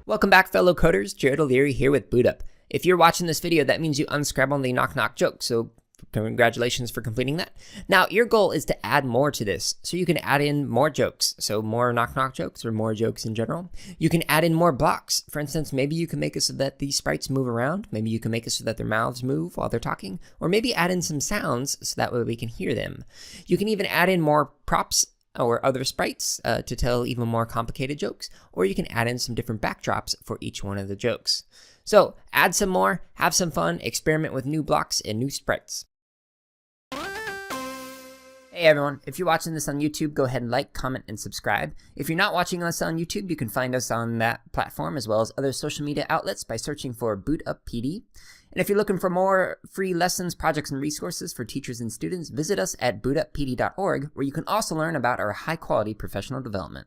Welcome back, fellow coders. Jared O'Leary here with BootUp. If you're watching this video, that means you unscrambled the knock-knock joke, so congratulations for completing that. Now, your goal is to add more to this, so you can add in more jokes, so more knock-knock jokes or more jokes in general. You can add in more blocks. For instance, maybe you can make it so that these sprites move around. Maybe you can make it so that their mouths move while they're talking, or maybe add in some sounds so that way we can hear them. You can even add in more props or other sprites to tell even more complicated jokes, or you can add in some different backdrops for each one of the jokes. So add some more, have some fun, experiment with new blocks and new sprites. Hey everyone, if you're watching this on YouTube, go ahead and like, comment, and subscribe. If you're not watching us on YouTube, you can find us on that platform as well as other social media outlets by searching for BootUp PD. And if you're looking for more free lessons, projects, and resources for teachers and students, visit us at bootuppd.org, where you can also learn about our high-quality professional development.